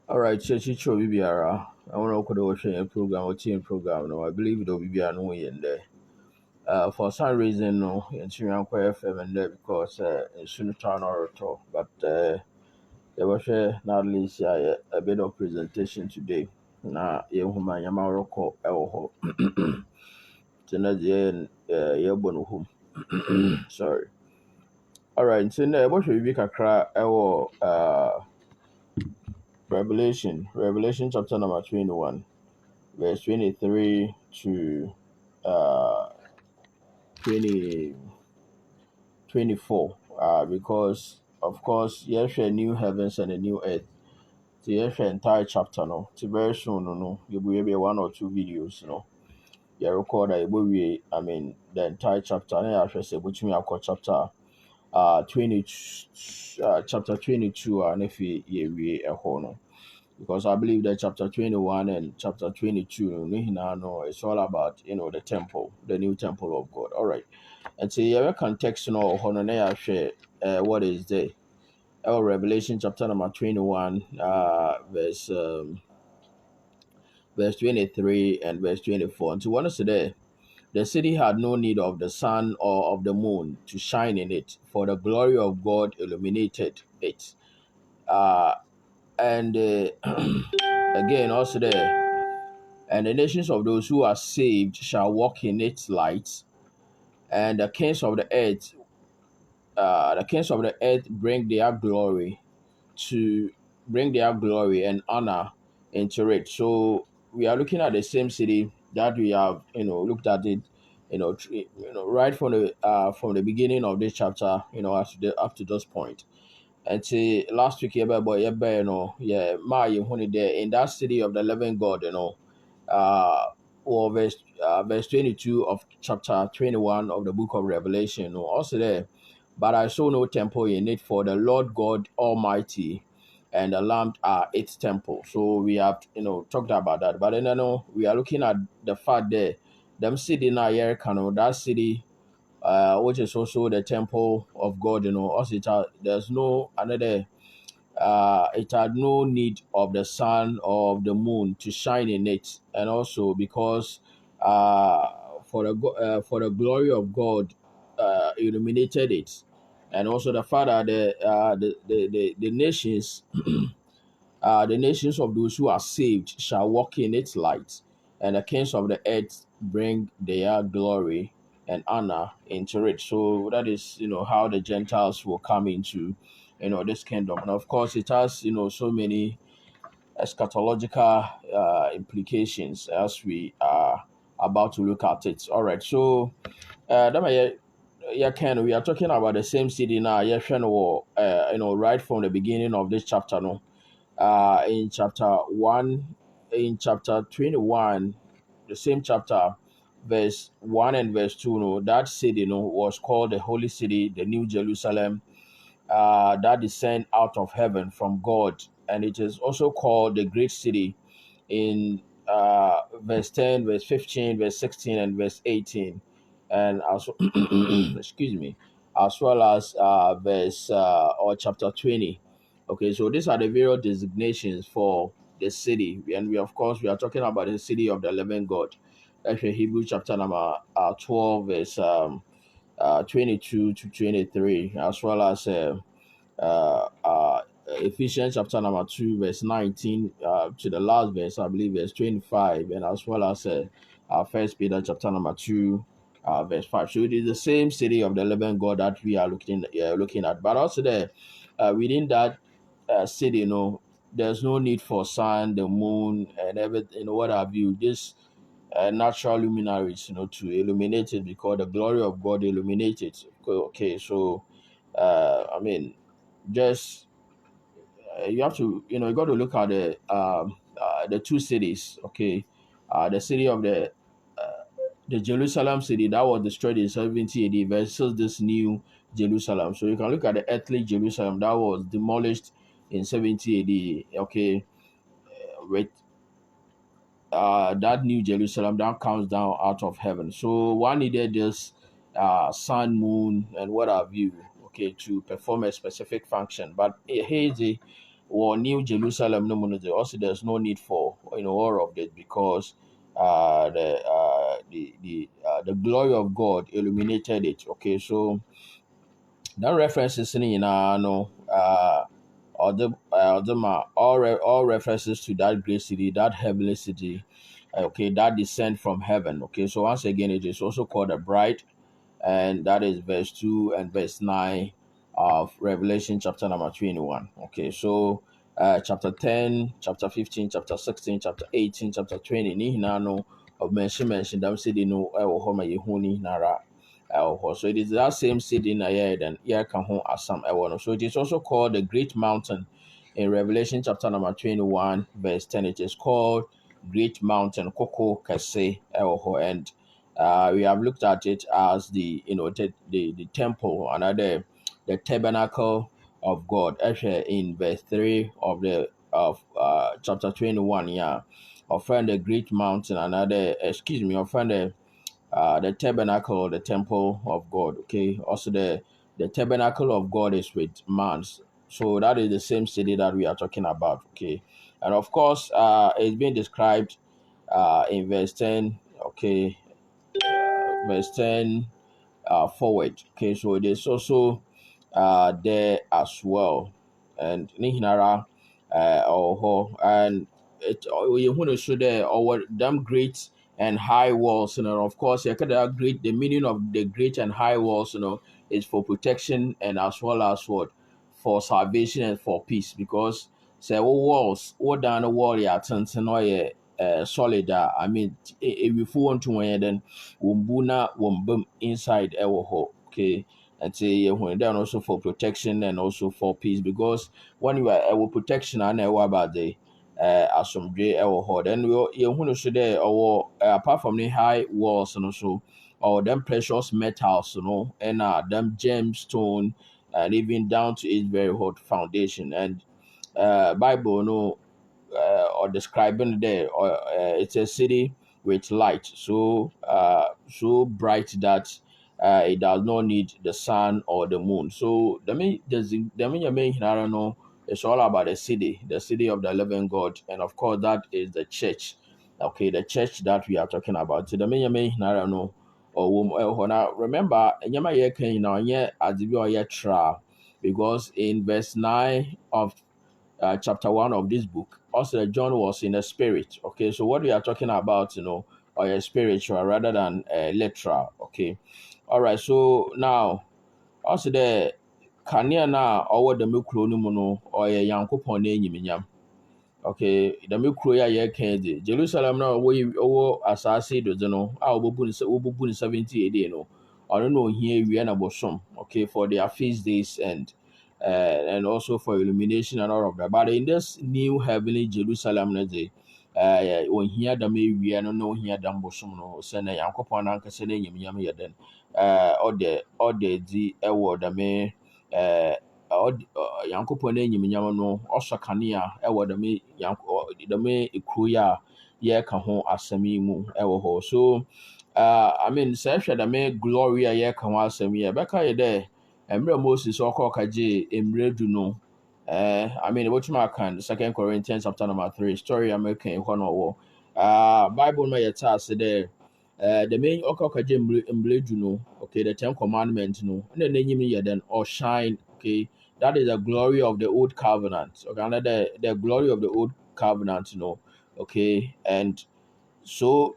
All right, Chechi Cho Bibiara. I want to watch a program or team program. No, I believe it will be no in there. For some reason, no, in Syrian FM and there because in Sunitown or talk, but there was not least a bit of presentation today. Na yehuma yamaroko elho. Tena yen yebon hum. Sorry. All right, so now what should we kakra Revelation chapter number 21. Verse 23 to uh 20 24. Because of course yes a new heavens and a new earth. So yes entire chapter no. To very soon no you will be one or two videos no. You record that we I mean the entire chapter and I say which me I chapter 20 chapter 22 and if we a whole no. Because I believe that chapter 21 and chapter 22, no, it's all about, the temple, the new temple of God. All right. And so, yeah, context, share what is there. Our Revelation chapter number 21, verse 23 and verse 24. And so, what is there? The city had no need of the sun or of the moon to shine in it, for the glory of God illuminated it. Uh, and again, also there. And the nations of those who are saved shall walk in its light, and the kings of the earth to bring their glory and honor into it. So we are looking at the same city that we have, looked at it, right from the beginning of this chapter, up to this point. And see, last week, yeah, there in that city of the living God, uh, or verse 22 of chapter 21 of the book of Revelation, also there. But I saw no temple in it, for the Lord God Almighty and the Lamb are its temple. So we have, talked about that. But then, we are looking at the fact that them city now, that city which is also the temple of God, also there's no another, it had no need of the sun or of the moon to shine in it, and also because for the glory of God illuminated it, and also the fact that the nations the nations of those who are saved shall walk in its light, and the kings of the earth bring their glory and honor into it. So that is, how the Gentiles will come into, this kingdom. And of course, it has, so many eschatological implications as we are about to look at it. All right. So, we are talking about the same city now. Yeah, right from the beginning of this chapter. No, in chapter 1, in chapter 21, the same chapter, verse 1 and verse 2, that city, was called the Holy City, the New Jerusalem, that descend out of heaven from God. And it is also called the Great City in verse 10, verse 15, verse 16, and verse 18. And also, excuse me, as well as verse or chapter 20. Okay, so these are the various designations for the city. And of course, we are talking about the city of the living God. That's in Hebrew chapter number 12, verse 22 to 23, as well as Ephesians chapter number 2, verse 19 to the last verse, I believe, verse 25, and as well as First Peter chapter number 2, verse 5. So it is the same city of the living God that we are looking at. But also there, within that city, there's no need for sun, the moon, and everything, what have you. This natural luminaries, to illuminate it because the glory of God illuminates it. Okay, so I mean, just you have to, you got to look at the two cities. Okay, the city of the Jerusalem city that was destroyed in 70 AD versus this new Jerusalem. So you can look at the earthly Jerusalem that was demolished in 70 AD. Okay, with that new Jerusalem that comes down out of heaven. So one needed this sun, moon, and what have you, okay, to perform a specific function. But Hazy, or New Jerusalem no mu also there's no need for all of this because the glory of God illuminated it. Okay, so that references in no all references to that great city, that heavenly city, okay, that descent from heaven. Okay, so once again, it is also called a bride, and that is verse 2 and verse 9 of Revelation chapter number 21. Okay, so chapter 10, chapter 15, chapter 16, chapter 18, chapter 20, ni hinaa no of mention them city no ɛwɔ hɔ ma yɛhu ni hinara ɛwɔ hɔ. So it is that same city na then yɛka ho asam ɛwɔ no. So it is also called the Great Mountain in Revelation chapter number 21, verse 10. It is called Great Mountain, Koko Kese ɛwɔ hɔ, and we have looked at it as the temple, another the tabernacle of God. Actually, in verse 3 of chapter 21, yeah, offend the great mountain, another offend the tabernacle or the temple of God. Okay, also the tabernacle of God is with man, so that is the same city that we are talking about. Okay, and of course, it's being described in verse 10. Okay, verse 10 forward. Okay, so it is also there as well. And Nihinara and it you want to show there or them great and high walls, of course, you can great the meaning of the great and high walls, is for protection and as well as what for salvation and for peace. Because say walls, what down the wall yeah, solid. I mean, if you want to then wumbuna wumbum inside ewo okay, and say when then also for protection and also for peace, because when you are protection and ewo about the asomdwe ewo hɔ, then you want to there or apart from the high walls and also or them precious metals, and them gemstone and even down to its very hot foundation. And Bible or describing there, or it's a city with light, so bright that it does not need the sun or the moon. So I don't know. It's all about the city of the living God, and of course that is the church. Okay, the church that we are talking about. So the main I don't know. Or now remember, nyama ye can now yeah adibi or yeah tra, because in verse 9 of chapter 1 of this book, also that John was in the spirit. Okay, so what we are talking about, or a spiritual rather than literal. Okay, all right. So now, also the kanea na over the mikro no mu or a yankopon enyiminyam. Okay, the mikro ya ye kende Jerusalem na we owo asase do no a obobu ni 70 AD no. I don't know here we na bosom. Okay, for their feast days and also for illumination and all of that. But in this new heavenly Jerusalem, when here the may we no here dam bosom no send a yankopon anka send him yam yeden or the award the may yankopɔn anim nyam no ɔsɔ kanea ɛwɔ dɛm ekuro yi a yɛreka ho asɛm yi mu ɛwɔ hɔ. So I mean sɛ ɛhwɛ dɛm glory a yɛreka ho asɛm yi ɛbɛka yɛ dɛ mmerɛ Moses ɔkɔ kagye mmerɛ du no I mean wɔtumi aka 2 Corinthians chapter number 3 story a mɛka yi hɔ no ɔwɔ Bible no yɛte ase dɛ the main okakaje mbledu no, okay, the 10 commandments no, and then n'enyim yɛ then or shine, okay. That is the glory of the old covenant. Okay, and the glory of the old covenant, okay. And so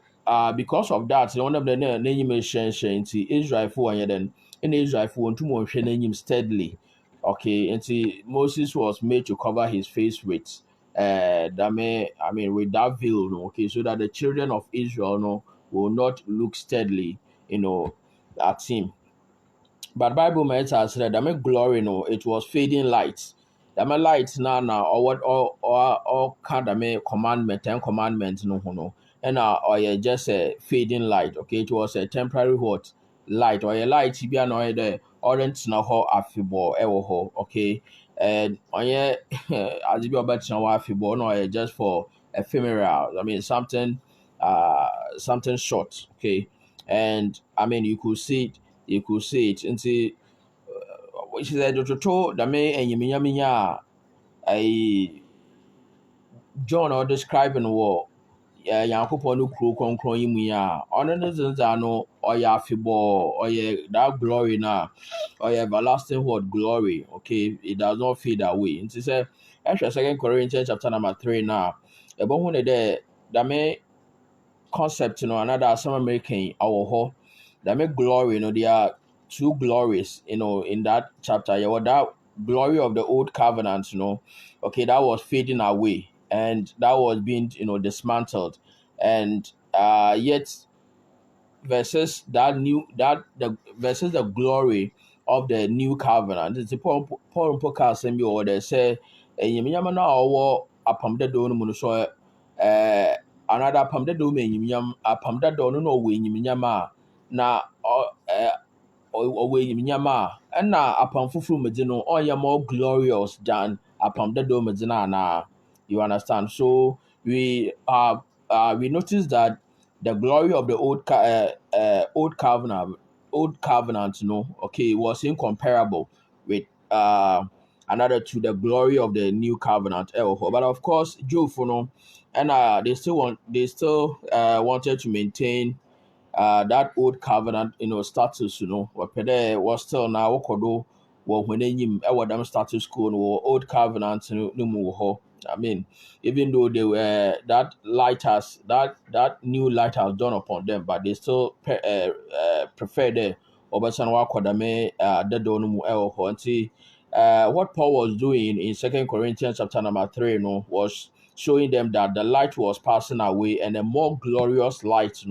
because of that, one of the name is to Israel for and then in Israel for two more name steadily. Okay, and see Moses was made to cover his face with with that veil, okay, so that the children of Israel will not look steadily, at him. But Bible makes us that the glory it was fading light. The light now or what or kind of commandment 10 commandments and or just a fading light. Okay, it was a temporary what light or a light be an the orange na ho afibo ewo ho. Okay, and on as you be about now afibo no just for ephemeral. I mean something short. Okay, and I mean you could see it nti which is the to da me enyiminyaminya I John or describing war Yankopɔn no kuro kronkron yi mu yi a ɔno ne dzenza no ɔyɛ afebɔɔ ɔyɛ that glory na ɔyɛ everlasting word glory, okay, it does not fade away nti sɛ ɛhwɛ 2 Corinthians chapter number 3 na ɛbɛhu ne dɛ dame concept no another asɛm American awɔ hɔ dame glory no there are two glories in that chapter that glory of the old covenant okay, that was fading away and that was being dismantled and yet versus the glory of the new covenant. It's Paul podcast and you order say yimyam na owo apam da do no mu so another apam da do me yimyam apam da do no we yimyam a na ɔwɔ enyimnyam a ɛna apam foforɔ mu dze no ɔyɛ more glorious than apam dada mu dze no ana you understand. So we notice that the glory of the old covenant okay, was incomparable with another to the glory of the new covenant. But of course Jew and they still wanted to maintain that old covenant status wapede was still now wokodo wo hwenenyim them status quo no old covenant no mu ho. I mean, even though they were that new light has dawned upon them, but they still prefer the obasan wakodame the no mu ho. Nti what Paul was doing in 2 Corinthians chapter number 3 was showing them that the light was passing away and a more glorious light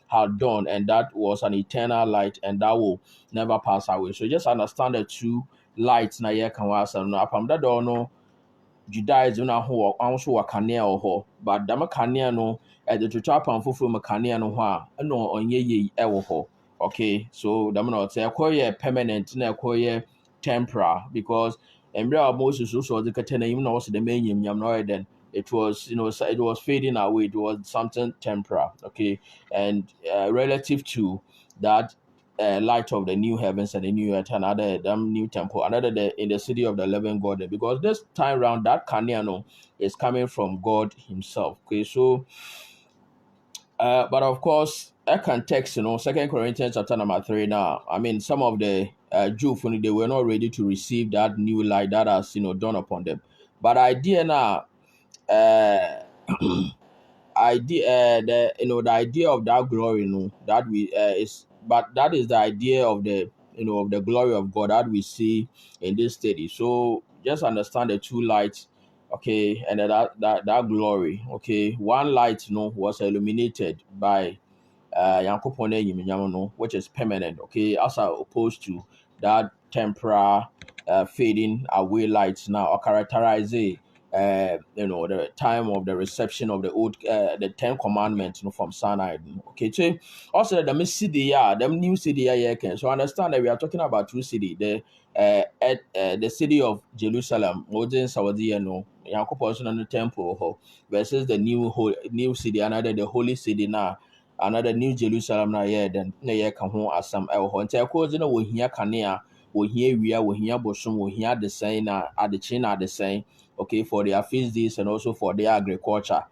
had dawned, and that was an eternal light and that will never pass away. So just understand the two lights na ye kan wasa no apam da do no Judaism na ho also wa kanea ho, but dama kanea no the twetwa apam foforo mu kanea no ho a no onye ye ho. Okay, so dama no say ekoye permanent na ekoye temporal, because emre Moses so the katena even na was the main nyam no then it was it was fading away, it was something temporal, okay, and relative to that light of the new heavens and the new earth, another new temple, another in the city of the living God, because this time around that Kaniano is coming from God himself, okay. So but of course I can text 2 Corinthians chapter number 3 now. I mean, some of the Jew they were not ready to receive that new light that has dawned upon them, but idea now idea the idea of that glory that we is but that is the idea of the of the glory of God that we see in this study. So just understand the two lights, okay, and that glory, okay. One light was illuminated by Yankopon enyimnyam which is permanent, okay, as opposed to that temporal fading away lights now or characterize the time of the reception of the 10 Commandments from Sinai. Okay, so also the city, them new city, so understand that we are talking about two city, the city of Jerusalem, modern Saudi, Yankopon and the temple versus the new city, another the holy city now. Another New Jerusalem na then na ka ho asam ɛwɔ hɔ nti ɛkɔ dze na wohia kanea wohia wia wohia bosom wohia design na adekye na design, okay, for their feast days and also for their agriculture,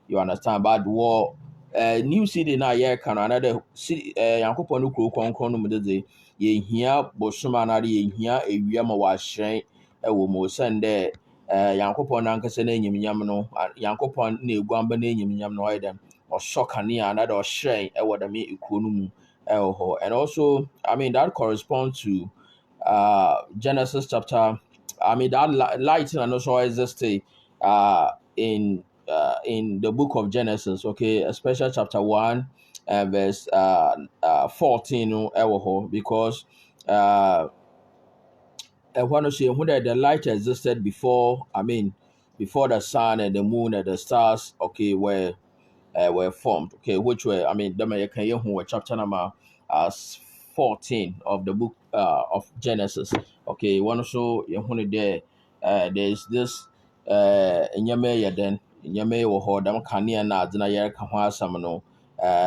you understand. But war new city na ka no another city Yankopɔn no kuro kronkron no mu de yehia bosom anade yehia ewia ma wahyerɛn ɛwɔ mu sɛndɛ Yankopɔn nankasa na enyimnyam no Yankopɔn na eguamba na enyimnyam no dem or kanea another or shrine what I mean economy. And also I mean that corresponds to Genesis chapter, I mean that light and also exists in the book of Genesis, okay, especially chapter 1 and verse 14 because I want to say when the light existed before, I mean before the sun and the moon and the stars, okay, were formed, okay, which were, I mean, the chapter number 14 of the book of Genesis. Okay, one also there there's this nyame then nyame wo ho dam kane na adena yer ka ho asam no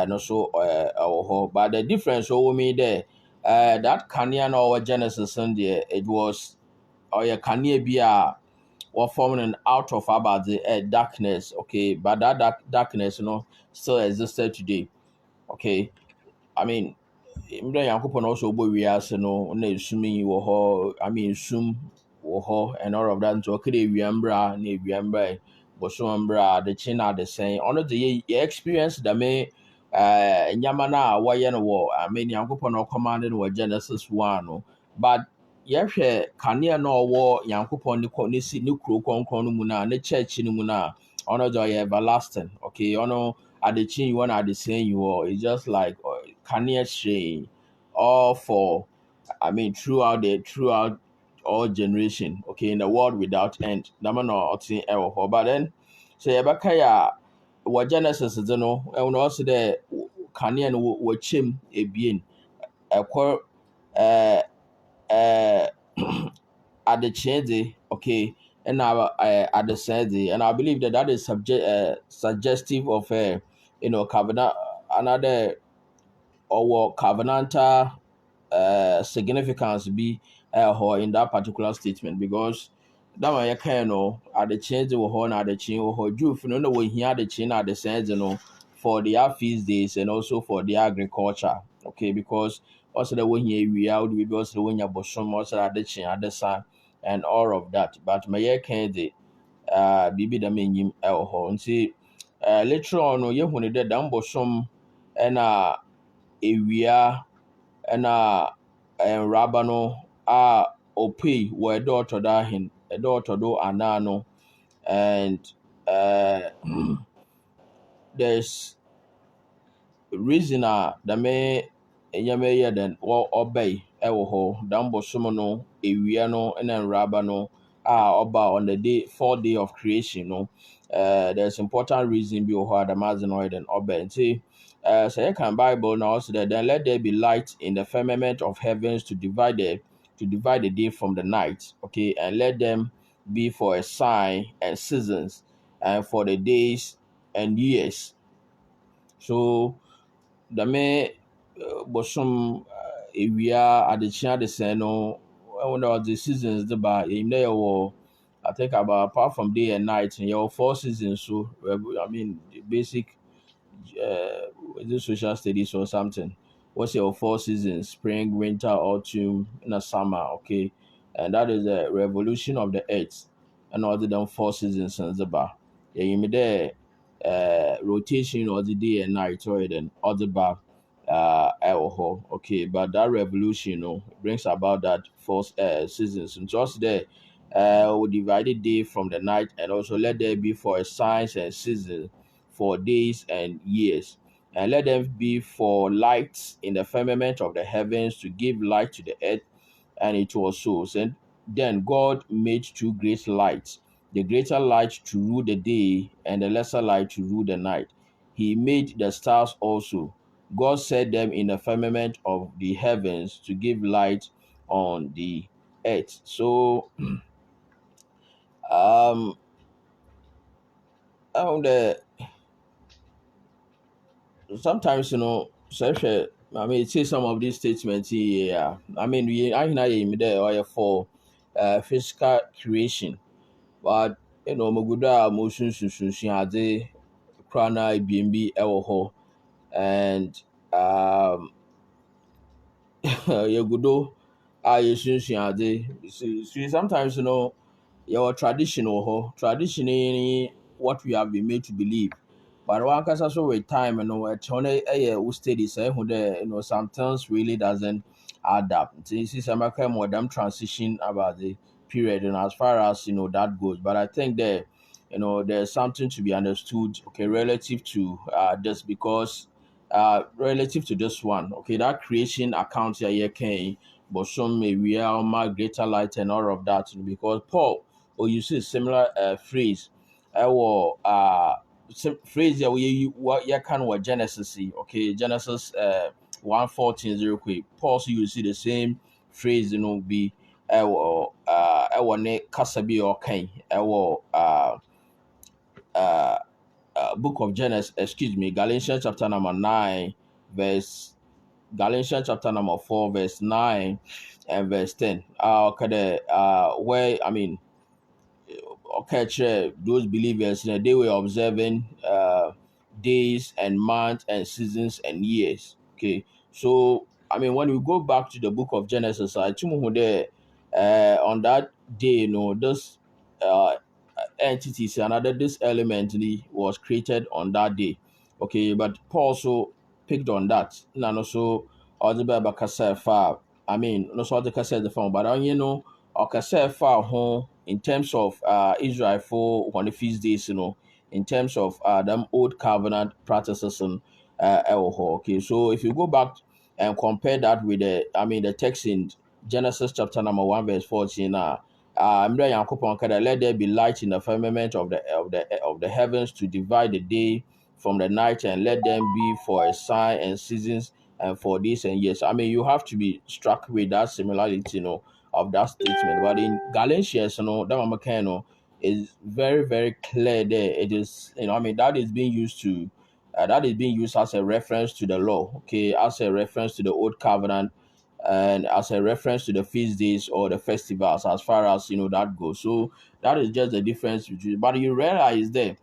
no so wo ho, but the difference over me there that kane na our Genesis and there it was kane bi a were forming out of about the darkness. Okay, but that darkness, still existed today. Okay, I mean, mmerɛ Nyankopɔn also bɔ wiase no na esum yi wɔ hɔ, I mean sum wɔ hɔ and all of that, nti ɔkɛdɛ ewia mbra na ewia mbra bosom mbra adekye na adesɛn ɔno de yɛ experience dame nyama no a wɔyɛ no wɔ, I mean Nyankopɔn na ɔkɔmande no wɔ Genesis 1 no, but yɛhwɛ kanea na ɔwɔ Nyankopɔn ne si ne kuro kɔnkɔn no mu na ne church no mu na ɔno de ɔyɛ everlasting. Okay, ɔno adekye yi wɔ na adesɛn yi wɔ, it's just like kanea hyerɛn all for, I mean throughout all generation. Okay, in the world without end. Nama na ɔte ɛwɔ hɔ. But then sɛ yɛbɛka yɛ a wɔ Genesis de no ɛwɔ na ɔsi dɛ kanea no wɔkyɛm ebien ɛkɔ ɛɛ adekyee de, okay, ɛna adesɛn de, and I believe that is suggestive of covenant, another or covenantal significance be in that particular statement, because that one you can know at the change of horn at the chain or Jew no no when he had the chain at the sense for their feast days and also for the agriculture. Okay, because also the when we out we also when you bosom also at the chain at the sun and all of that. But my can the bibi the menim and see later on you when the damn bosom and area ɛna nraba no a opei wɔ ɛdɔ ɔtɔdo ahen ɛdɔ ɔtɔdo anan no, and there's reason a dame nyɛma yɛ den wɔ ɔbɛi ɛwɔ hɔ dam bosom no ewia no ɛna nraba no a ɔba on the day 4th day of creation no. There's important reason bi wɔ hɔ a dam adze no ɔyɛ den ɔbɛi nti sɛ yɛka Bible now also that then let there be light in the firmament of heavens to divide the day from the night. Okay, and let them be for a sign and seasons and for the days and years. So the me bosom ewia adekyea adesɛn no when there was the seasons the ba in there were, I think about apart from day and night and your 4 seasons. So I mean the basic is it social studies or something? What's your 4 seasons? Spring, winter, autumn, and a summer. Okay, and that is the revolution of the earth. And other than 4 seasons and the bar. Yeah, you mean there rotation or the day and night or then other bar alcohol. Okay, but that revolution, brings about that 4 seasons. And just there, we divided day from the night, and also let there be for a signs and seasons for days and years, and let them be for lights in the firmament of the heavens to give light to the earth. And it was so. And then God made two great lights, the greater light to rule the day, and the lesser light to rule the night. He made the stars also. God set them in the firmament of the heavens to give light on the earth. So, on the sometimes such a, I mean say some of these statements here. I mean I know you there or for physical creation, but maguda motion susun ade krana ibmb ewo ho, and yagudo a yesunsun ade. See sometimes your tradition or tradition in what we have been made to believe. But one can also with time, it's only a study say who the sometimes really doesn't add up. This is a more them transition about the period and as far as that goes. But I think that there's something to be understood, okay, relative to just because relative to this one, okay, that creation account here can but some may real greater light and all of that, because Paul or you see similar phrase or phrase that we what you can what Genesis see, okay, Genesis 1:14 real quick. Paul so you see the same phrase be ne kasabi or kain book of Genesis, excuse me, Galatians chapter number 9 verse Galatians chapter number 4 verse 9 and verse 10. Okay, where I mean okay, those believers, they were observing days and months and seasons and years. Okay, so I mean, when we go back to the book of Genesis, I think there on that day, this uh, entities, another this element was created on that day. Okay, but Paul also picked on that. And also, all the Bible far. I mean, no sort of the phone, but or far home in terms of Israel for one of his days, in terms of them old covenant practices and okay. So if you go back and compare that with the text in Genesis chapter number 1, verse 14, mmerɛ Nyankopɔn ka dɛ, let there be light in the firmament of the heavens to divide the day from the night, and let them be for a sign and seasons and for this and years. I mean, you have to be struck with that similarity, of that statement. But in Galatians, that Mama is very, very clear there. It is, I mean, that is being used to that is being used as a reference to the law, okay, as a reference to the old covenant, and as a reference to the feast days or the festivals, as far as that goes. So that is just the difference between. But you realize there,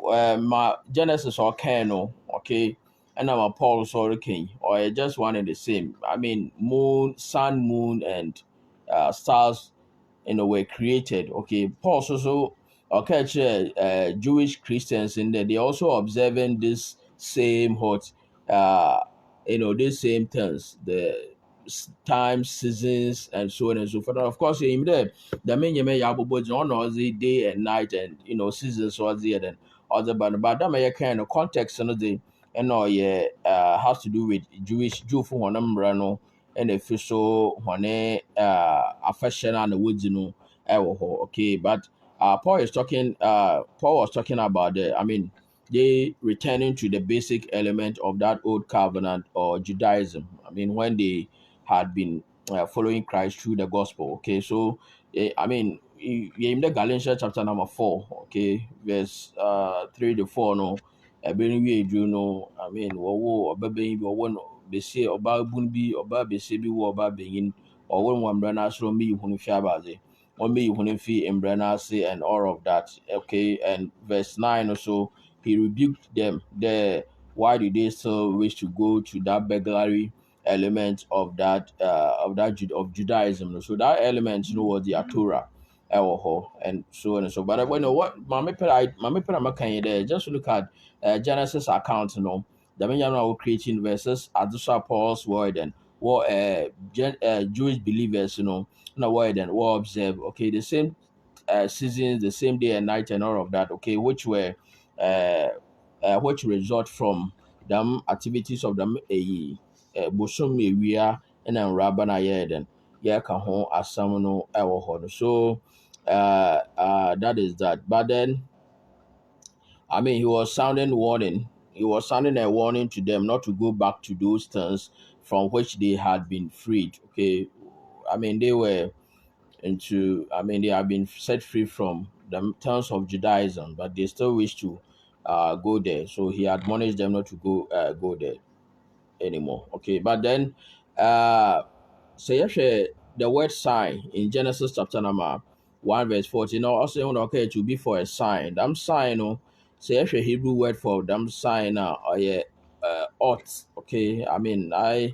my Genesis or Kano, okay, and I'm Paul or King, or just one and the same. I mean, moon, and stars, were created. Okay, Paul also okay, Jewish Christians in there, they also observing this same hot, this same terms, the time, seasons, and so on and so forth. And of course, in there, the main yabu on the day and night, and seasons or the other, but that may kind of context the yeah, has to do with Jew for one umbrella, and if so when affection and the woods, okay. But Paul was talking about they returning to the basic element of that old covenant or Judaism. I mean, when they had been following Christ through the gospel. Okay, so I mean, in the Galatians chapter number 4, okay, verse 3 to 4, no, bring we do no. I mean, wo obabin bi wo no be say oba bun bi oba be say bi wo oba beyin or when one brand astro me hunu fi abaze. One me hunu fi embrana say and all of that. Okay, and verse 9 or so, he rebuked them. Why did they still wish to go to that burglary element of of Judaism? So that element, was the Torah, and so on and so. But when what Mama Pera there, just look at Genesis account, the men are creating verses Adusha Paul's word and what Jewish believers, no word and what observe. Okay, the same seasons, the same day and night, and all of that. Okay, uh, which result from them activities of them bosom ewia ɛna nwuraba na yɛyɛ den yɛka ho asɛm no ɛwɔ hɔ no. So that is that. But then I mean, he was sounding a warning to them not to go back to those things from which they had been freed. Okay, I mean, they have been set free from the terms of Judaism, but they still wish to go there. So he admonished them not to go there anymore. Okay, but then so yeah, the word sign in Genesis chapter number 1 verse 14. Now also okay to be for a sign. That sign, so yeah, Hebrew word for them sign or yeah, ought. Okay, I mean my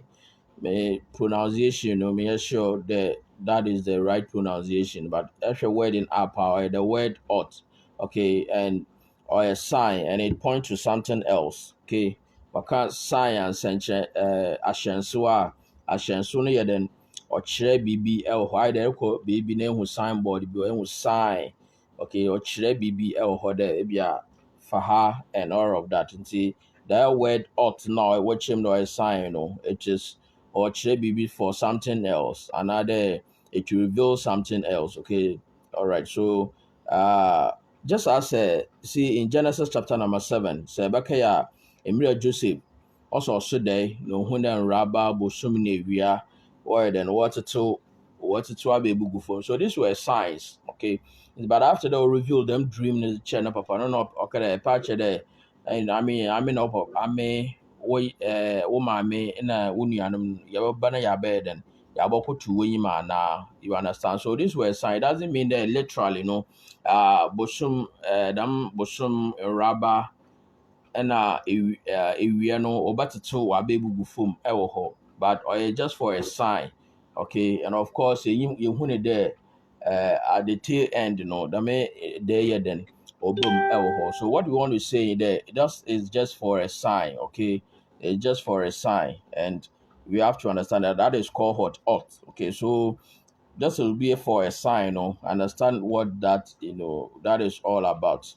pronunciation, me sure that is the right pronunciation, but actual word in Apa, the word ought, okay, and or a sign, and it points to something else, okay. Waka science and ahyɛnso ahyɛnso no yɛ den ɔkyerɛ biribi ɛwɔ hɔ ayɛ dɛ ɛkɔ biribi na ehu signboard bi ehu sign, okay, ɔkyerɛ biribi ɛwɔ hɔ dɛ ebi a fa ha and all of that. Nti that word ought now ɛwɔ kyerɛ mu na ɔyɛ sign no, it is or maybe for something else. Another, it will reveal something else. Okay, all right. So, just as see in Genesis chapter number 7, say Bakaya, Emilia Joseph, also today, no Hunda and Rabba, Bosumine Via, or then what to abe bugu for. So these were signs. Okay, but after they reveal them, dream is channel papa. No, no, okay, a patch there. And I mean, wo maame na wo nuanom yɛbɛba na yɛabɛyɛ dɛn yaboko to wima na, you understand. So this were sign. It doesn't mean that literally, bosom dam bosom rubber ɛna ewia no ɔbɛtetew w'abebubu fam ɛwɔ hɔ, but ɔyɛ just for a sign. Okay, and of course yɛhu ne dɛ at the tail end no dame deɛ yɛ den ɔbɛm ɛwɔ hɔ. So what we want to say that that is just for a sign. Okay, it's just for a sign, and we have to understand that that is called hot ot. Okay, so this will be for a sign. Understand what that that is all about.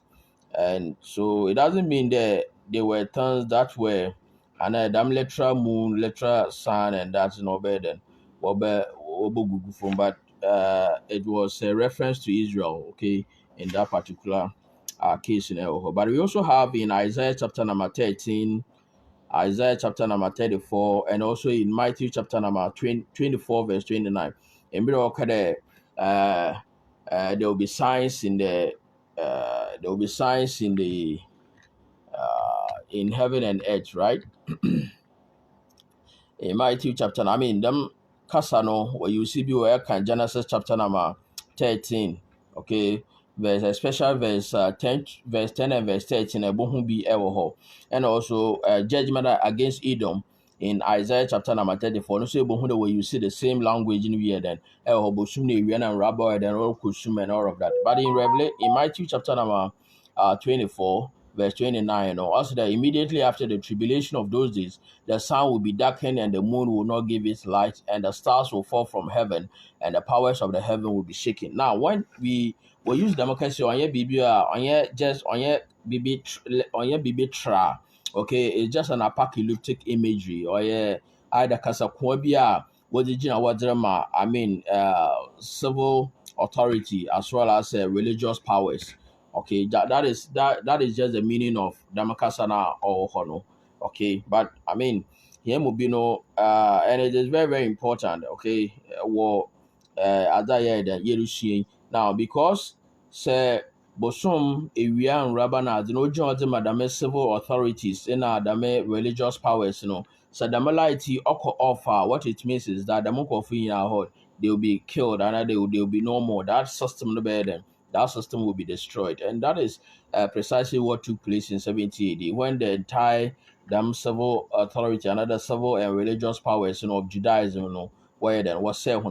And so it doesn't mean that there were things that were and damn literal moon, literal sun, and that's no better than but it was a reference to Israel, okay, in that particular case in El. But we also have in Isaiah chapter number 13, Isaiah chapter number 34, and also in Matthew chapter number 24, verse 29. And we all there will be signs in the there will be signs in heaven and earth, right? In Matthew chapter, I mean, them kasano where you see where can Genesis chapter number 13, okay, verse especially verse 10, verse 10 and verse 13, a bohun be ewo, and also judgment against Edom in Isaiah chapter number 34. No say bohun where you see the same language in here then ewo bosumne wian and rabbi and all kusum and all of that. But in Revelation, in Matthew chapter number 24, verse 29, also that immediately after the tribulation of those days, the sun will be darkened and the moon will not give its light, and the stars will fall from heaven, and the powers of the heaven will be shaken. Now, when we will use democracy on your BB, on your just on your BB tra, okay, it's just an apocalyptic imagery, or yeah, either Kasakwabia, what did you know what drama? I mean, civil authority as well as religious powers. Okay, that is just the meaning of Damakasana or Hono. Okay, but I mean, here will be no, and it is very, very important. Okay, well, as I heard that Yerushi now because say bosom ewia and rabana the no join the madame civil authorities in dame religious powers, so the mality offer what it means is that the monk of they will be killed and they will be no more. That system no better that system will be destroyed, and that is precisely what took place in 70 AD when the entire them civil authority and other civil and religious powers of Judaism where then was said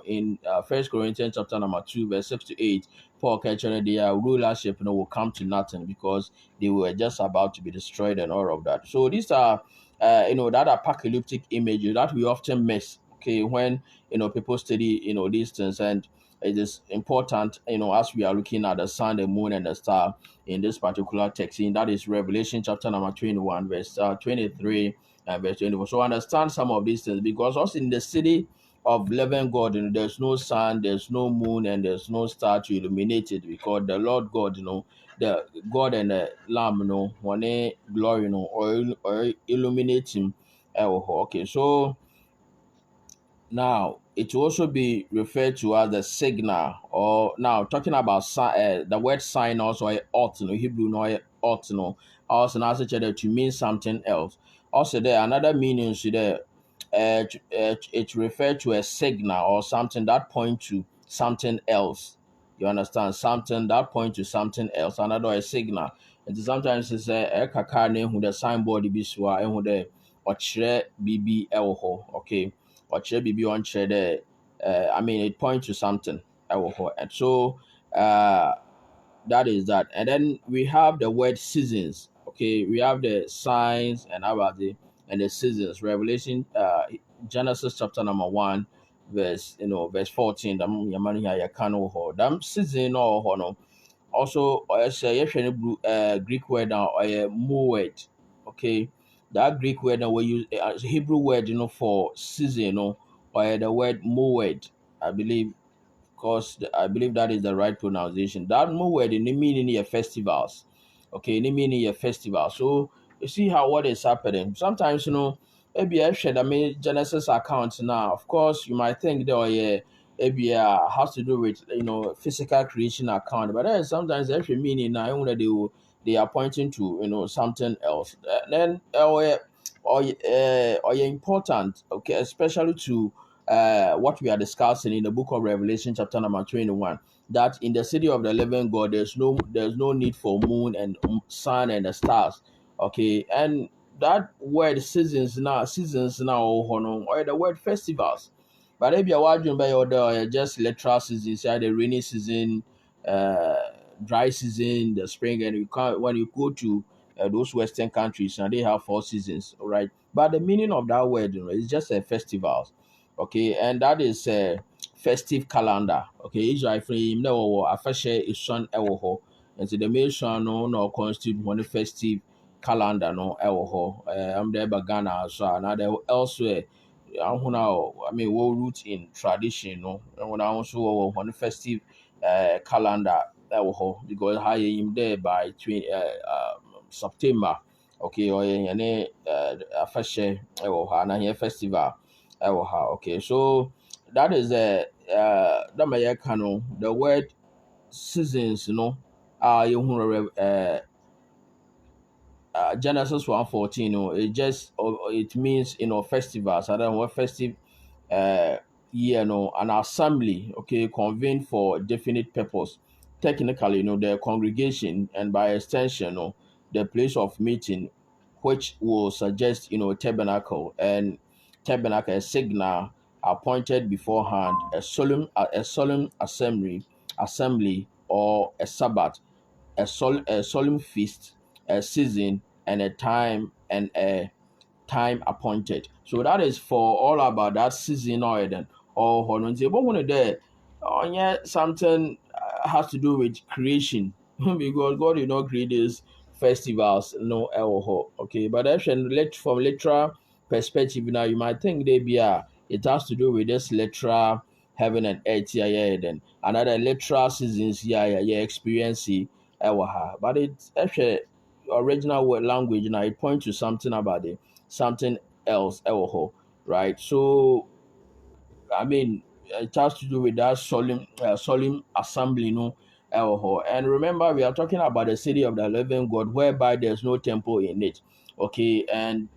in First Corinthians chapter number 2 verse 6 to 8. Paul mentioned their rulership will come to nothing because they were just about to be destroyed and all of that. So these are that apocalyptic images that we often miss, okay, when people study these things. And it is important, as we are looking at the sun, the moon, and the star in this particular text. In that is Revelation chapter number 21, verse 23 and verse 24. So understand some of these things because also in the city of living God, there's no sun, there's no moon, and there's no star to illuminate it because the Lord God, the God and the Lamb, one glory, or illuminate him. Okay, so now, it will also be referred to as the signal, or now talking about the word sign also ought, Hebrew no ought, also now such that to mean something else. Also, there another meaning to there, it referred to a signal or something that point to something else. You understand something that point to something else. Another a signal. And sometimes it's a kakane who the signboard biswa and who the or BB elho. Okay ɔkyerɛ biribi ɔnkyerɛ dɛ I mean it points to something ɛwɔ hɔ. And so that is that. And then we have the word seasons. Okay, we have the signs and and the seasons. Revelation Genesis chapter number 1 verse 14. Them season or no. Also Greek word now or moed. Okay, that Greek word that we use Hebrew word for season or the word moed, I believe, because I believe that is the right pronunciation. That moed in the meaning of festivals. Okay, in the meaning of festival. So you see how what is happening. Sometimes maybe I shared Genesis account now. Of course, you might think that maybe has to do with physical creation account, but then sometimes every meaning now they are pointing to something else. Then or important, okay, especially to what we are discussing in the book of Revelation, chapter number 21, that in the city of the living God, there's no need for moon and sun and the stars. Okay, and that word seasons now or the word festivals. But if you're watching by order, just literal seasons, yeah, the rainy season, uh, dry season, the spring, and you can't when you go to those Western countries, and they have 4 seasons, all right. But the meaning of that word, is just a festival, okay, and that is a festive calendar, okay. Israel frame no afashe isuan ewo ho, and the main no constitute one festive calendar no ewo ho. I'm there by Ghana, so another elsewhere. I mean, we root in tradition, no, and when I also one festive calendar ɛwɔ hɔ because ha yɛyim dɛ by September, okay, or yɛne afahyɛ ɛwɔ ha na yɛ festival ɛwɔ ha, okay. So that is that ma yɛka no, the word seasons no a yɛhu Genesis 1:14, it just it means festivals. I don't know what festive uh year, an assembly, okay, convened for definite purpose. Technically, the congregation and by extension, the place of meeting, which will suggest tabernacle, and tabernacle a signal appointed beforehand, a solemn assembly or a Sabbath, a solemn feast, a season, and a time appointed. So that is for all about that season or then or honor. But when there, yeah, something has to do with creation because God did not create these festivals, no alcohol. Okay, but actually, from literal perspective, now you might think it has to do with this literal heaven and earth, yeah, yeah, then another literal seasons, yeah, yeah, yeah, experience, but it's actually original word language now it points to something about it something else right? So I mean, it has to do with that solemn assembly, and remember we are talking about the city of the living God whereby there's no temple in it, okay. And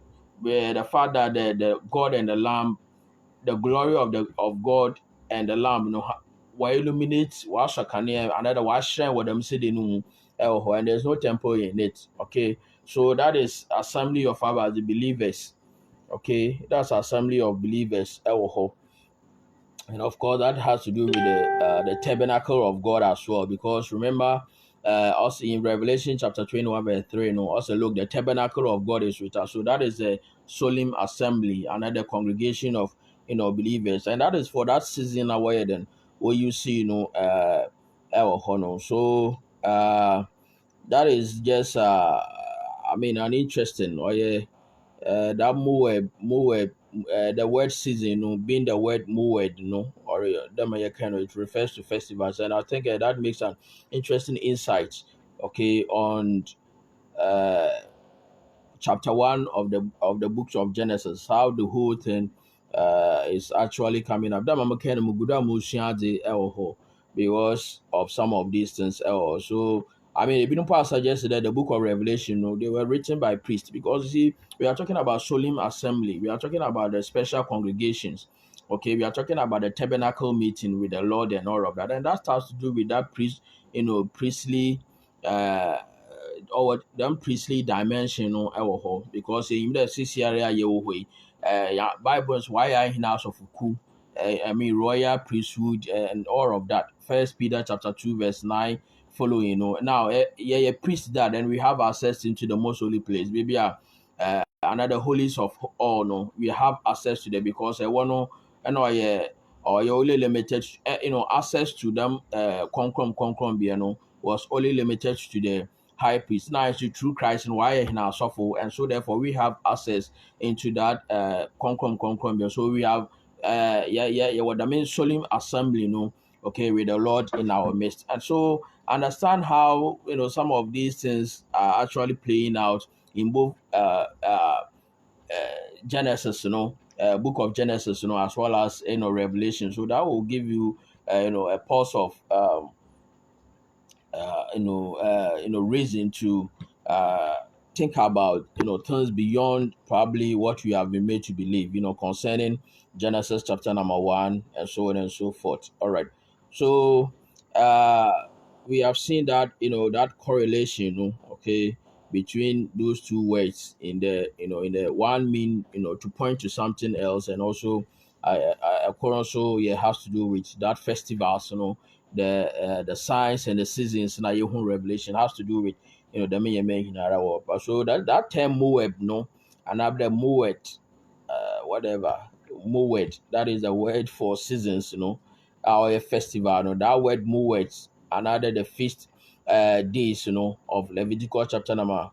where the fact that the God and the Lamb, the glory of God and the Lamb, were illuminate washakane another washrine what them city no and there's no temple in it, okay. So that is assembly of our the believers, okay. That's assembly of believers, and of course that has to do with the tabernacle of God as well, because remember also in Revelation chapter 21 verse 3, also look, the tabernacle of God is with us. So that is a solemn assembly, another congregation of believers, and that is for that season away then where you see so that is just I mean an interesting that Moed, the word season, being the word Moed, or the kind of it refers to festivals, and I think that makes an interesting insight, okay, on uh, chapter one of the books of Genesis, how the whole thing is actually coming up. That mama kind of muguda mushiade elho because of some of these things elho. So I mean, if you don't suggest that the book of Revelation, they were written by priests because you see, we are talking about solemn assembly, we are talking about the special congregations. Okay, we are talking about the tabernacle meeting with the Lord and all of that, and that has to do with that priestly uh or them priestly dimension no ɛwɔ hɔ because you know sisi area a yɛwɔ hɔ yi ya Bibles why are in house of ku I mean royal priesthood and all of that. First Peter chapter 2 verse 9 following, now yeah priest that then we have access into the most holy place maybe another holies of all, no, we have access to them because I want to yeah, or you're only limited access to them was only limited to the high priest. Now it's through Christ and why in our suffer, and so therefore we have access into that concrom. So we have what I mean solemn assembly, okay, with the Lord in our midst. And so understand how some of these things are actually playing out in both Genesis, book of Genesis, as well as Revelation. So that will give you a pulse of reason to think about things beyond probably what we have been made to believe, concerning Genesis chapter number 1 and so on and so forth. All right. So uh we have seen that that correlation, okay, between those two words in the in the one mean to point to something else, and also also yeah, has to do with that festivals, the signs and the seasons. Now your whole revelation has to do with the me making but so that term Moab, no, and after Moed, whatever Moed, that is the word for seasons, our festival, that word Moed, another the feast days, of Leviticus chapter number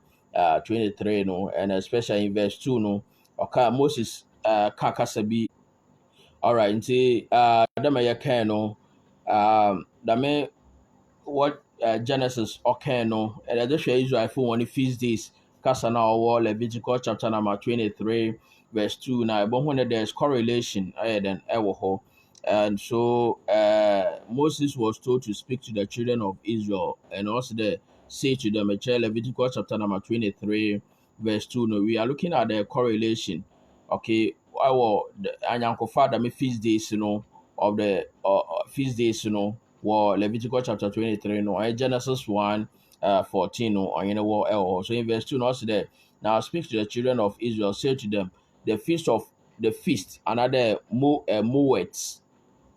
23, and especially in verse 2, okay, Moses kakasabi. All right, nti dama yɛ kan no, dame what Genesis okay no, and I just share Israel for one feast days. Kasa na ɔwɔ Leviticus chapter number 23 verse 2. Now, but when there's correlation, then ɛwɔ hɔ. And so Moses was told to speak to the children of Israel, and also say to them, Leviticus chapter number 23 verse 2. No, we are looking at the correlation. Okay, I will the Anyankofa the feast days, of the feast days, Leviticus chapter 23 no, and Genesis 1 14 no, or so in verse 2 no, also there. Now speak to the children of Israel, say to them, the feast, another Moeds,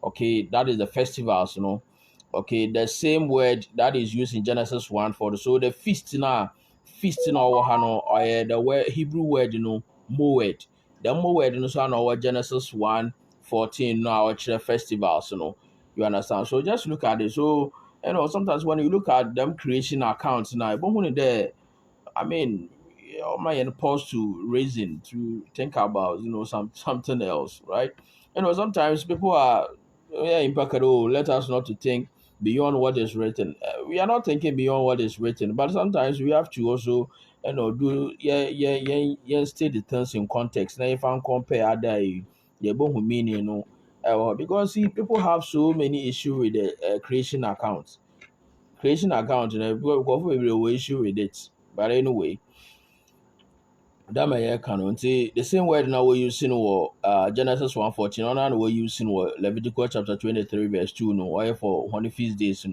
okay, that is the festivals, okay, the same word that is used in Genesis 1 for so the feast now or the word Hebrew word, Moed. The Moed no so our Genesis 1 14 now our festivals, you understand. So just look at it. So sometimes when you look at them creation accounts now, but when there, I mean, my impulse to reason to think about something else, right? Sometimes people are impacted. Oh, let us not to think beyond what is written. We are not thinking beyond what is written, but sometimes we have to also do state the things in context. Now if I compare other both meaning, because see people have so many issues with the creation account, people will issue with it. But anyway, that may can until the same word now we're using Genesis 1:14 on and we're using Leviticus chapter 23 verse 2 no why for one feast days,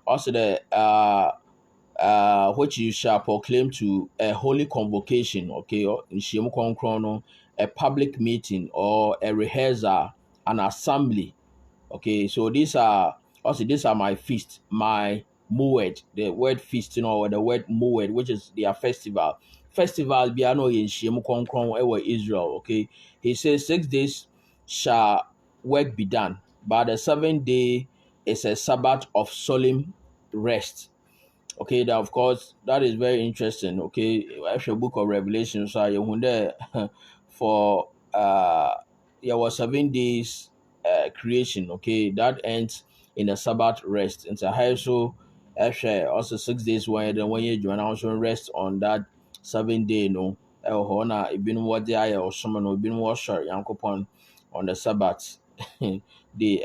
also the which you shall proclaim to a holy convocation, okay, or in Shemu Konkrono, a public meeting or a rehearsal, an assembly. Okay, so these are my feast, my Moed, the word feast, or the word Moed, which is their festival. Festival biano in Shemu Konkron ewa Israel. Okay, he says 6 days shall work be done, but the seventh day is a Sabbath of solemn rest. Okay, that of course that is very interesting. Okay, actually, book of Revelation, so you there for there was 7 days creation. Okay, that ends in a Sabbath rest. And so actually also 6 days when you join also rest on that 7 day. No, hona ibin what day or someone no been washer yankopon on the Sabbath day.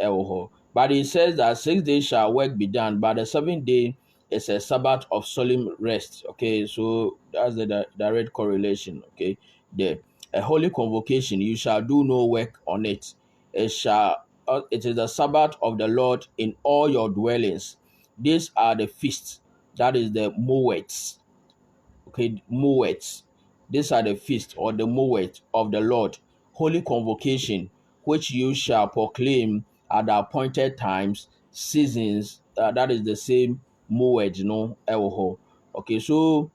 But it says that 6 days shall work be done, but the seventh day it's a Sabbath of solemn rest. Okay, so that's the direct correlation. Okay, the a holy convocation, you shall do no work on it. It is the Sabbath of the Lord in all your dwellings. These are the feasts. That is the Moeds. Okay, Moeds. These are the feast or the Moed of the Lord, holy convocation, which you shall proclaim at the appointed times, seasons. That is the same Moed, Ewoho. Okay, so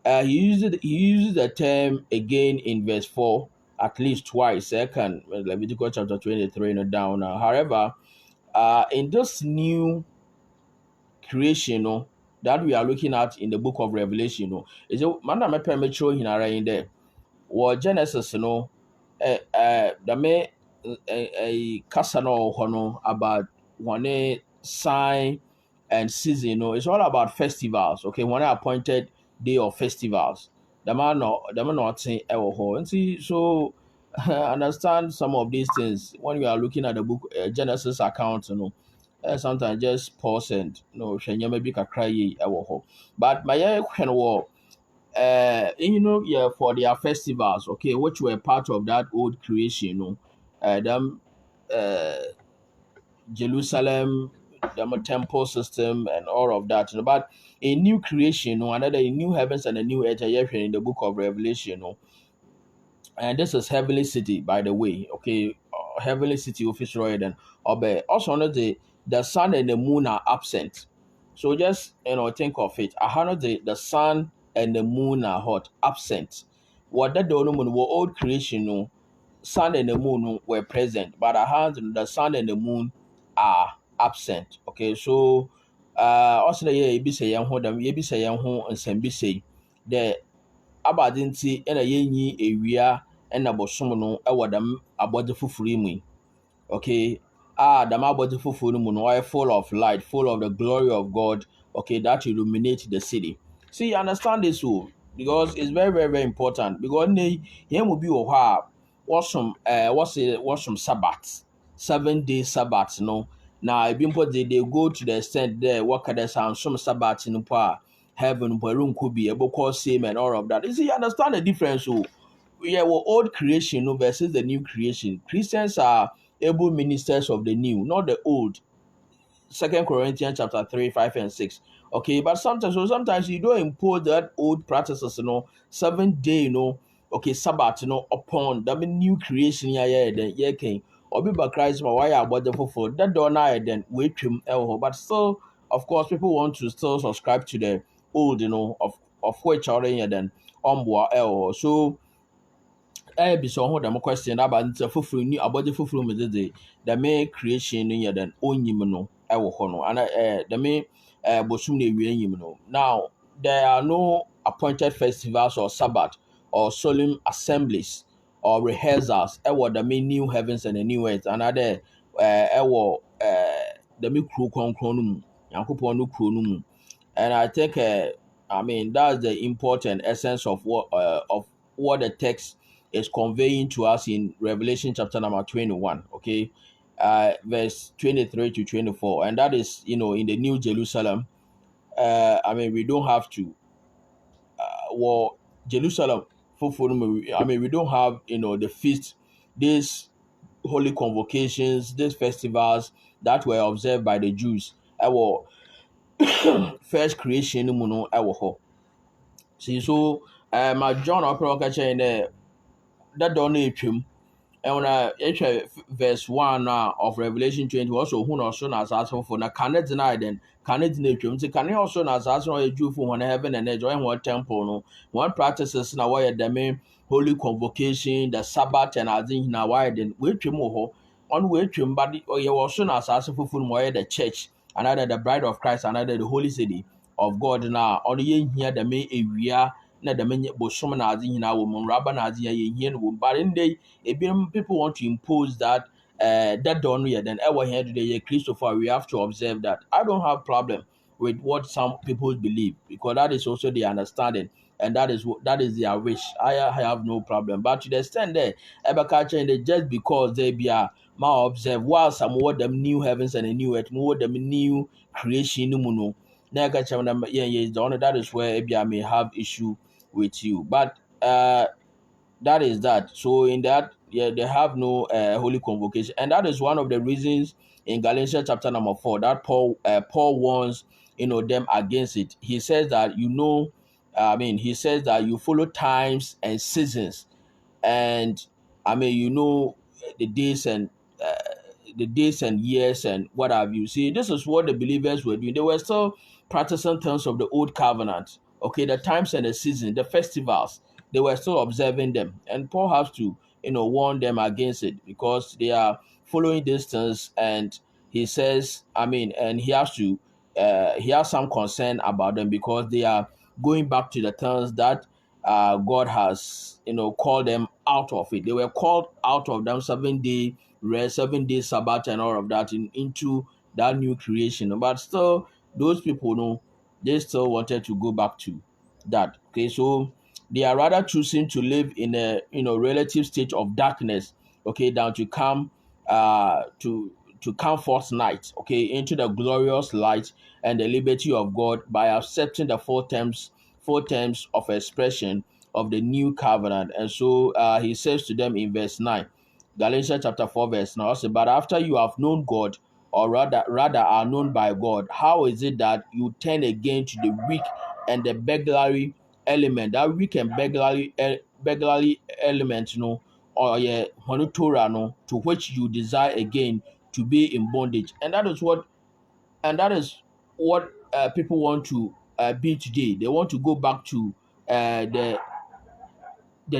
he uses the term again in verse 4 at least twice. Second, Leviticus chapter 23, down. However, in this new creation, that we are looking at in the book of Revelation, is a man that premature in there. Wɔ Genesis dame kasa no wɔ hɔ no about one sign and season, it's all about festivals. Okay, one appointed day of festivals. The man not saying ɛwɔ hɔ. And see, so understand some of these things when you are looking at the book Genesis account, sometimes just pause and hwɛ nneɛma bi kakra yi ɛwɔ hɔ. But my yeah, for their festivals, okay, which were part of that old creation, them uh, Jerusalem, the temple system, and all of that. But a new creation, another a new heavens and a new earth, in the book of Revelation, and this is heavenly city, by the way. Okay, heavenly city official then. Obe also know the sun and the moon are absent. So just think of it. I know the sun and the moon are hot absent. What that don't know old creation no sun and the moon were present, but I had the sun and the moon are absent. Okay, so also the year be say ho them ye be say ho and be say the abade nti na yenyi ewia na bosom no wɔ dɛm abɔde foforɔ yi mu yi. Okay, dɛm abɔde foforɔ no mu no ɔyɛ full of light, full of the glory of God. Okay, that illuminate the city. See, understand this because it's very very very important because here will be wɔ hɔ a wɔsom Sabbath, 7 day Sabbath no. Now, ebi mpo they go to the extent there wɔka dɛ some Sabbath no po a heaven but room could be able call same and all of that. You see, you understand the difference. So yeah, well, old creation versus the new creation. Christians are able ministers of the new, not the old. Second Corinthians chapter 3, 5, and 6. Okay, but sometimes you don't impose that old practices, 7 day, okay, Sabbath, upon the new creation, then can or be by Christ, my why about the for that don't I then wait him, but still, of course, people want to still subscribe to the old, of which are then so be so hold them question about the fufu ni abode fufu me the main creation no yɛ den onyim no ɛwɔ hɔ no ana the main bosum na ewie nyim no. Now there are no appointed festivals or Sabbath or solemn assemblies or rehearsals ɛwɔ the main new heavens and the new earth another ɛwɔ the main kuro kronkron no mu Nyankopɔn no kuro no mu. And I think I mean that's the important essence of what the text is conveying to us in Revelation chapter number 21, okay, verse 23 to 24, and that is in the New Jerusalem. I mean, we don't have to well Jerusalem I mean, we don't have the feast, these holy convocations, these festivals that were observed by the Jews. Our first creation, our see so my John Opera catcher in there that don't need him. And when I verse 1 of Revelation 20, also who knows soon as asking for now can it deny then can it deny him? Can you also as asking a Jew for one heaven and earth and one temple? No one practices now why the main holy convocation, the Sabbath, and I think now why then wait him on wait him, but you also as asking for the church, another the bride of Christ, another the holy city of God now on the here the main area. Na the many bosom na adi hina wo mun raba na adi ye hien wo but in day people want to impose that that don't yet then ever here today Christopher we have to observe that. I don't have problem with what some people believe because that is also their understanding and that is their wish. I have no problem but to the extent there Ebeka change just because they be a ma observe while some what them new heavens and a new earth more them new creation no mu no na eka change them that is where maybe I may have issue with you but that is that. So in that, yeah, they have no holy convocation, and that is one of the reasons in Galatians chapter number 4 that Paul warns them against it. He says that I mean, he says that you follow times and seasons, and I mean, the days and uh, the days and years and what have you. See, this is what the believers were doing. They were still practicing terms of the old covenant. Okay, the times and the seasons, the festivals, they were still observing them, and Paul has to warn them against it because they are following these things, and he says, I mean, and he has some concern about them because they are going back to the terms that God has, called them out of it. They were called out of them 7 day rest, 7 day Sabbath, and all of that into that new creation. But still, those people, they still wanted to go back to that. Okay, so they are rather choosing to live in a relative state of darkness. Okay, down to come to come forth night. Okay, into the glorious light and the liberty of God by accepting the full terms full terms of expression of the new covenant. And so he says to them in verse 9, Galatians chapter 4, verse 9, also, but after you have known God, or rather are known by God, how is it that you turn again to the weak and the burglary element, that weak and burglary element, or yeah, Torah, to which you desire again to be in bondage? And that is what people want to be today. They want to go back to the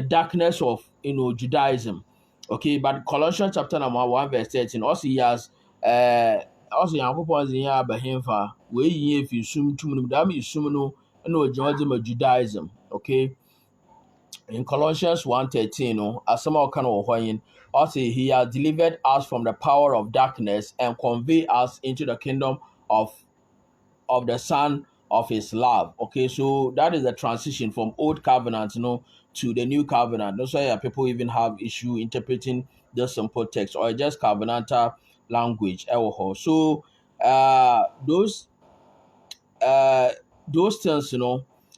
darkness of Judaism. Okay, but Colossians chapter number 1 verse 13 also he has also Yankopon in here Bahemfa we ye if you sum to me that means sum no Judaism. Okay, in Colossians 1:13 as some kind of also he has delivered us from the power of darkness and convey us into the kingdom of the Son of His love. Okay, so that is the transition from old covenant, to the new covenant. That's why people even have issue interpreting the simple text or just covenantal language. So uh, those uh, those things,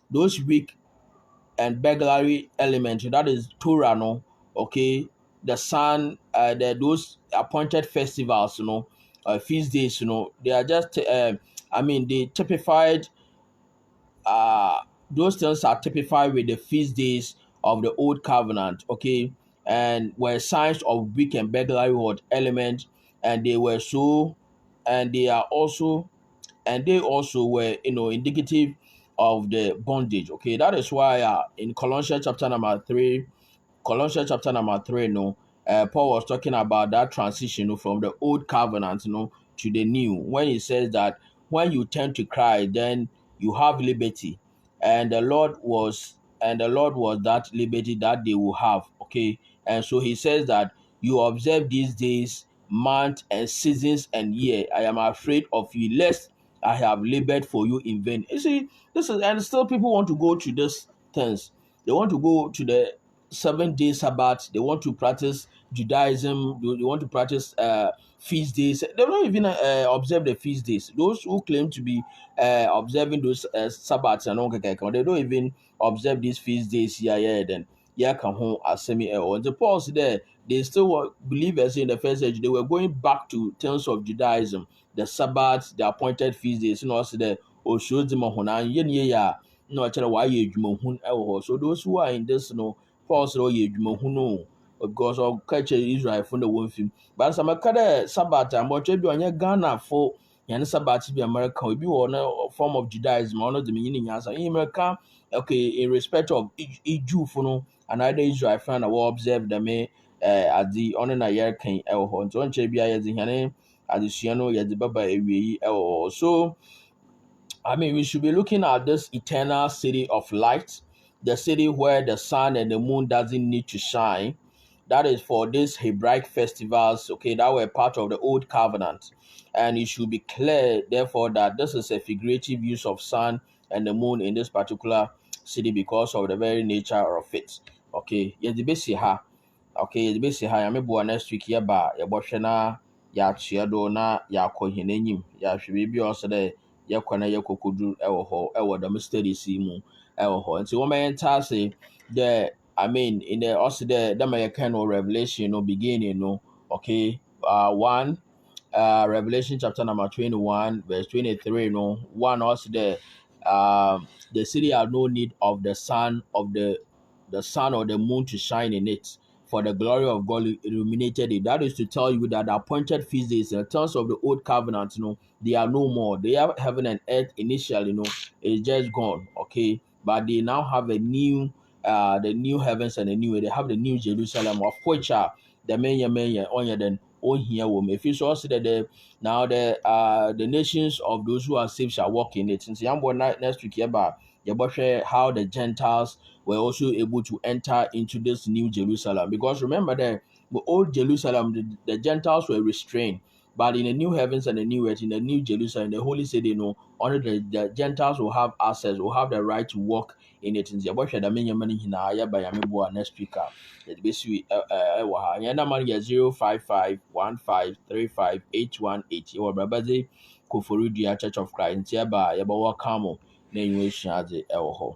those weak and burglary elements, that is Torah, okay, the sun, those appointed festivals, feast days, they are just, they typified, uh, those things are typified with the feast days of the old covenant, okay, and were signs of weak and burglary what element, and they were so, and they are also, and they also were, indicative of the bondage. Okay, that is why in Colossians chapter number 3, Paul was talking about that transition, from the old covenant, to the new. When he says that when you turn to Christ, then you have liberty, and the Lord was that liberty that they will have. Okay, and so he says that you observe these days, months, and seasons and year. I am afraid of you, lest I have labored for you in vain. You see, this is, and still people want to go to these things. They want to go to the 7 day Sabbath. They want to practice Judaism. They want to practice feast days. They don't even observe the feast days. Those who claim to be observing those Sabbaths and all that, they don't even observe these feast days. Then come home as semi. And the Paul said there, they still were believers in the first age. They were going back to terms of Judaism, the Sabbaths, the appointed feast days. Also the Oshuzimahona, Yenya, no, actually, why you so those who are in this, Paul said, "Oh, you know, because of culture Israel from the one film." But some kind of Sabbath, and what you do on your Ghana for your Sabbath to be American, will be one form of Judaism, one of the meaning as in America. Okay, in respect of each Jew for no, and either Israel fan, I will observe the me at the honor a year can el hon. So, on Chebia, as in your name, as the Siano, as the Baba, so. We should be looking at this eternal city of light, the city where the sun and the moon doesn't need to shine. That is for these Hebraic festivals, okay, that were part of the old covenant. And it should be clear, therefore, that this is a figurative use of sun and the moon in this particular city because of the very nature of it. Okay, yes, the basic okay, the basic ha yɛmeboa next week yɛba yɛbɔhwɛ na yɛakyea do na yɛakɔ hɛn anim yɛahwɛ biribi a ɔsɛ dɛ yɛkɔ na yɛkɔkɔdu ɛwɔ hɔ ɛwɔ dɛm studies yi mu ɛwɔ hɔ nti wɔma yɛnta ase dɛ in the also the dɛma yɛka no Revelation no beginning no, okay, one, Revelation chapter number 21 verse 23 no, one also the city had no need of the sun or the moon to shine in it, for the glory of God illuminated it. That is to tell you that the appointed feast days in terms of the old covenant, they are no more. They have heaven and earth initially, it's just gone. Okay. But they now have a new the new heavens and the new, they have the new Jerusalem, of which the many on then on here will if you saw that the nations of those who are saved shall walk in it. Since next week about how the Gentiles were also able to enter into this new Jerusalem. Because remember that the old Jerusalem, the Gentiles were restrained. But in the new heavens and the new earth, in the new Jerusalem, the holy city, only the Gentiles will have access, will have the right to walk in it. Nti yɛbɔhwɛ dɛm nneɛma no nyinaa yɛba Nyame boa next week a yɛde bɛsi ɛwɔ ha. Yɛn number no yɛ 05515358118. Yɛwɔ Brabadze Koforidua Church of Christ. Nti yɛba a yɛbɛwɔ ka mo na ɛnyɛ ahyia adze ɛwɔ hɔ.